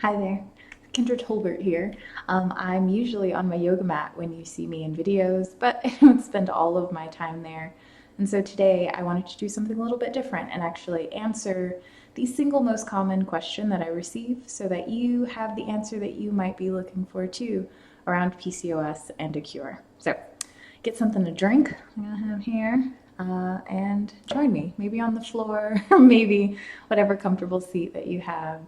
Hi there, Kendra Tolbert here. I'm usually on my yoga mat when you see me in videos, but I don't spend all of my time there. And so today I wanted to do something a little bit different and actually answer the single most common question that I receive so that you have the answer that you might be looking for too around PCOS and a cure. So get something to drink, I'm gonna have here, and join me, maybe on the floor, or maybe whatever comfortable seat that you have.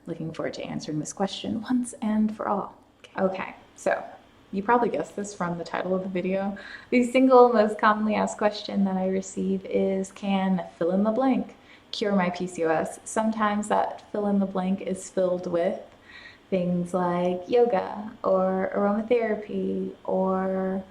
Looking forward to answering this question once and for all. Okay, so you probably guessed this from the title of the video. The single most commonly asked question that I receive is, can fill in the blank cure my PCOS? Sometimes that fill in the blank is filled with things like yoga or aromatherapy or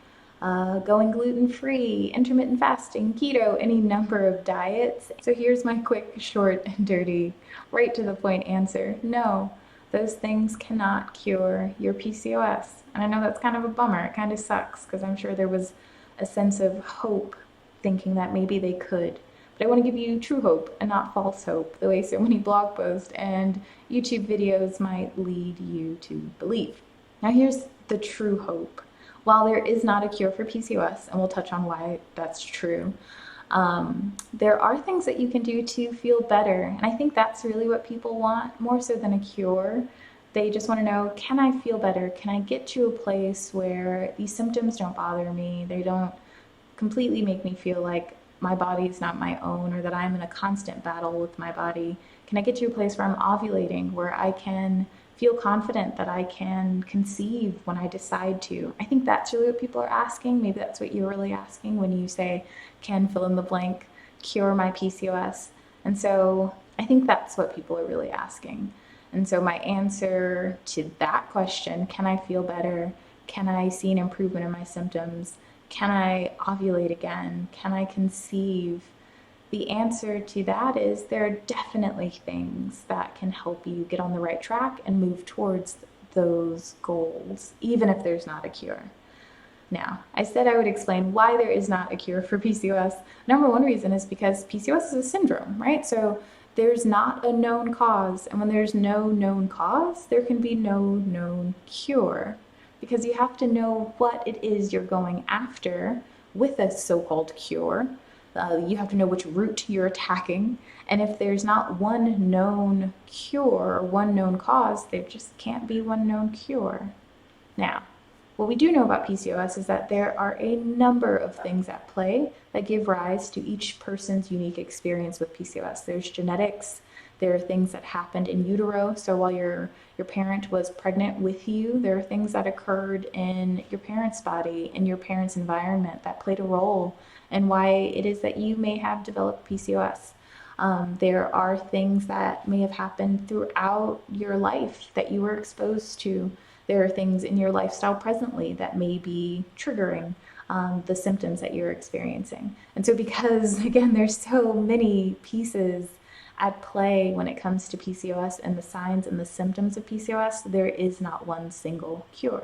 going gluten-free, intermittent fasting, keto, any number of diets. So here's my quick, short, and dirty, right to the point answer. No, those things cannot cure your PCOS. And I know that's kind of a bummer. It kind of sucks because I'm sure there was a sense of hope thinking that maybe they could. But I want to give you true hope and not false hope, the way so many blog posts and YouTube videos might lead you to believe. Now here's the true hope. While there is not a cure for PCOS, and we'll touch on why that's true, there are things that you can do to feel better. And I think that's really what people want, more so than a cure. They just want to know, can I feel better? Can I get to a place where these symptoms don't bother me? They don't completely make me feel like my body is not my own or that I'm in a constant battle with my body. Can I get to a place where I'm ovulating, where I can feel confident that I can conceive when I decide to? I think that's really what people are asking. Maybe that's what you're really asking when you say, can fill in the blank cure my PCOS? And so I think that's what people are really asking. And so my answer to that question, can I feel better? Can I see an improvement in my symptoms? Can I ovulate again? Can I conceive? The answer to that is there are definitely things that can help you get on the right track and move towards those goals, even if there's not a cure. Now, I said I would explain why there is not a cure for PCOS. Number one reason is because PCOS is a syndrome, right? So there's not a known cause, and when there's no known cause, there can be no known cure, because you have to know what it is you're going after with a so-called cure. You have to know which route you're attacking, and if there's not one known cure or one known cause, there just can't be one known cure. Now, what we do know about PCOS is that there are a number of things at play that give rise to each person's unique experience with PCOS. There's genetics, there are things that happened in utero. So while your parent was pregnant with you, there are things that occurred in your parent's body, in your parent's environment, that played a role in why it is that you may have developed PCOS. There are things that may have happened throughout your life that you were exposed to. There are things in your lifestyle presently that may be triggering the symptoms that you're experiencing. And so because, again, there's so many pieces at play when it comes to PCOS and the signs and the symptoms of PCOS, there is not one single cure.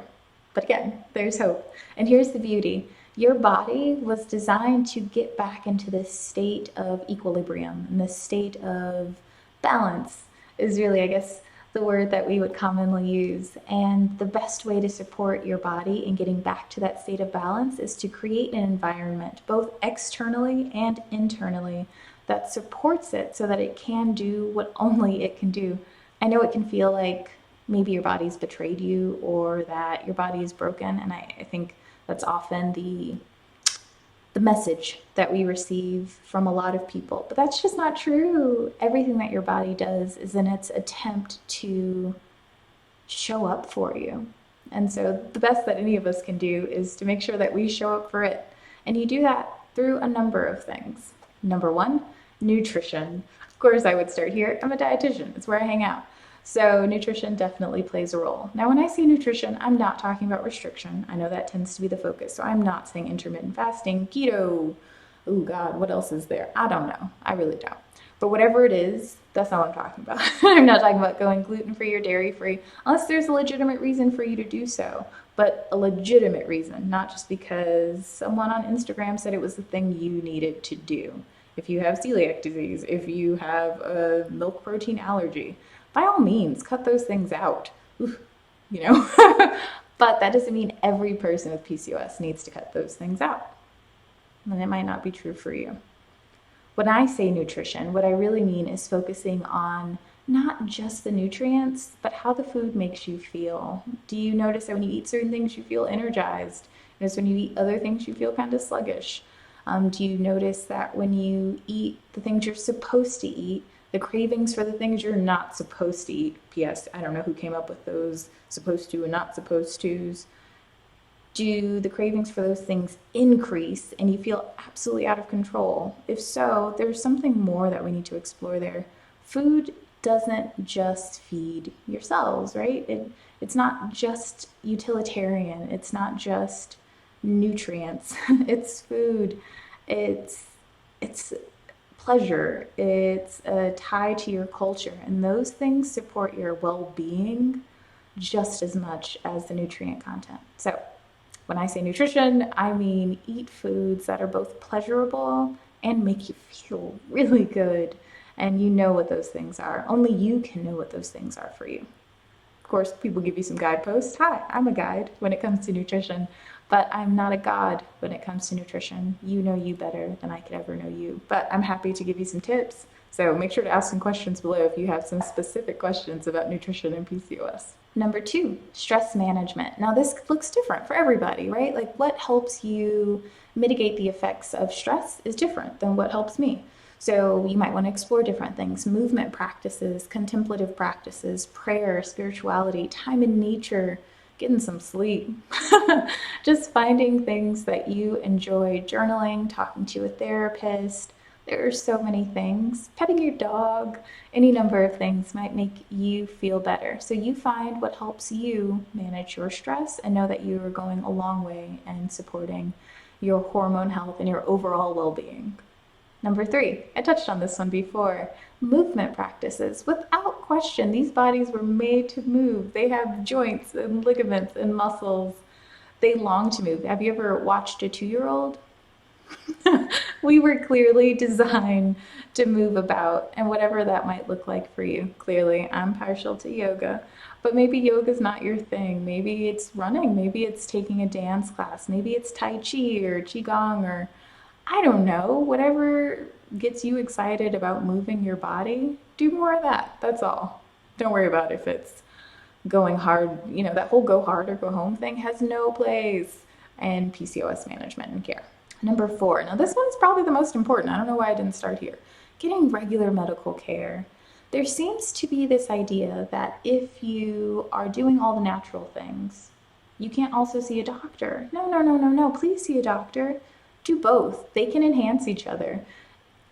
But again, there's hope. And here's the beauty. Your body was designed to get back into this state of equilibrium, and this state of balance is really, I guess, the word that we would commonly use. And the best way to support your body in getting back to that state of balance is to create an environment, both externally and internally, that supports it so that it can do what only it can do. I know it can feel like maybe your body's betrayed you or that your body is broken, and I think that's often the message that we receive from a lot of people. But that's just not true. Everything that your body does is in its attempt to show up for you. And so the best that any of us can do is to make sure that we show up for it. And you do that through a number of things. Number one, nutrition. Of course, I would start here. I'm a dietitian. It's where I hang out. So nutrition definitely plays a role. Now, when I say nutrition, I'm not talking about restriction. I know that tends to be the focus. So I'm not saying intermittent fasting, keto. Oh God, what else is there? I don't know. I really don't. But whatever it is, that's not what I'm talking about. I'm not talking about going gluten-free or dairy-free, unless there's a legitimate reason for you to do so. But a legitimate reason, not just because someone on Instagram said it was the thing you needed to do. If you have celiac disease, if you have a milk protein allergy, by all means, cut those things out. Oof, you know, but that doesn't mean every person with PCOS needs to cut those things out. And it might not be true for you. When I say nutrition, what I really mean is focusing on not just the nutrients, but how the food makes you feel. Do you notice that when you eat certain things, you feel energized? Notice when you eat other things, you feel kind of sluggish? Do you notice that when you eat the things you're supposed to eat, the cravings for the things you're not supposed to eat? P.S. I don't know who came up with those supposed to and not supposed to's. Do the cravings for those things increase and you feel absolutely out of control? If so, there's something more that we need to explore there. Food doesn't just feed your cells, right? It's not just utilitarian. It's not just nutrients. It's food. It's pleasure. It's a tie to your culture. And those things support your well-being just as much as the nutrient content. So when I say nutrition, I mean eat foods that are both pleasurable and make you feel really good. And you know what those things are. Only you can know what those things are for you. Of course, people give you some guideposts. Hi, I'm a guide when it comes to nutrition, but I'm not a god when it comes to nutrition. You know you better than I could ever know you. But I'm happy to give you some tips. So make sure to ask some questions below if you have some specific questions about nutrition and PCOS. Number 2, stress management. Now this looks different for everybody, right? Like what helps you mitigate the effects of stress is different than what helps me. So you might want to explore different things: movement practices, contemplative practices, prayer, spirituality, time in nature, getting some sleep, just finding things that you enjoy, journaling, talking to a therapist. There are so many things. Petting your dog, any number of things might make you feel better. So you find what helps you manage your stress and know that you are going a long way in supporting your hormone health and your overall well-being. Number 3, I touched on this one before, movement practices. Without question, these bodies were made to move. They have joints and ligaments and muscles. They long to move. Have you ever watched a 2-year-old? We were clearly designed to move about, and whatever that might look like for you. Clearly, I'm partial to yoga, but maybe yoga's not your thing. Maybe it's running, maybe it's taking a dance class, maybe it's Tai Chi or Qigong, or I don't know, whatever gets you excited about moving your body, do more of that. That's all. Don't worry about if it's going hard. You know, that whole go hard or go home thing has no place in PCOS management and care. Number 4, now this one's probably the most important. I don't know why I didn't start here. Getting regular medical care. There seems to be this idea that if you are doing all the natural things, you can't also see a doctor. No, please see a doctor. Do both. They can enhance each other.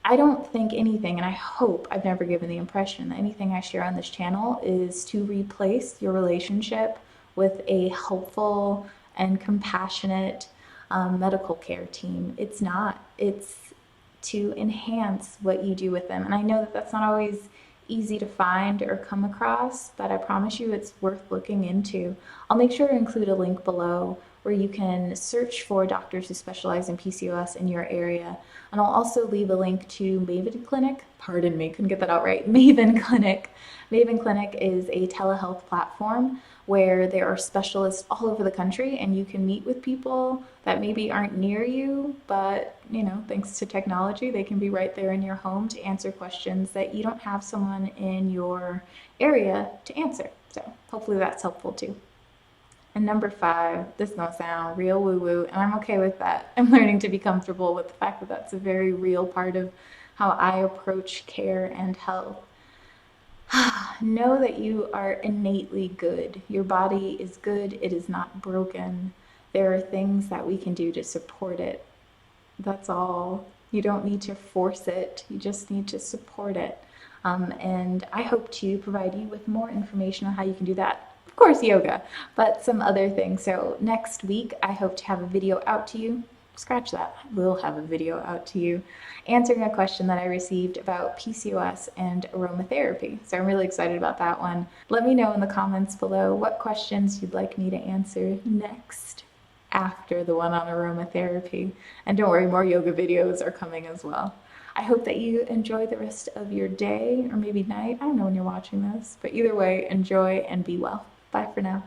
I don't think anything, and I hope I've never given the impression that anything I share on this channel is to replace your relationship with a helpful and compassionate medical care team. It's not. It's to enhance what you do with them. And I know that that's not always easy to find or come across, but I promise you it's worth looking into. I'll make sure to include a link below where you can search for doctors who specialize in PCOS in your area. And I'll also leave a link to Maven Clinic. Pardon me, couldn't get that out right. Maven Clinic. Maven Clinic is a telehealth platform where there are specialists all over the country, and you can meet with people that maybe aren't near you, but you know, thanks to technology, they can be right there in your home to answer questions that you don't have someone in your area to answer. So hopefully that's helpful too. And number 5, this is gonna sound real woo-woo, and I'm okay with that. I'm learning to be comfortable with the fact that that's a very real part of how I approach care and health. Know that you are innately good. Your body is good. It is not broken. There are things that we can do to support it. That's all. You don't need to force it. You just need to support it. And I hope to provide you with more information on how you can do that. Of course, yoga, but some other things. So next week, I hope to have a video out to you. Scratch that. I will have a video out to you answering a question that I received about PCOS and aromatherapy. So I'm really excited about that one. Let me know in the comments below what questions you'd like me to answer next after the one on aromatherapy. And don't worry, more yoga videos are coming as well. I hope that you enjoy the rest of your day, or maybe night. I don't know when you're watching this, but either way, enjoy and be well. Bye for now.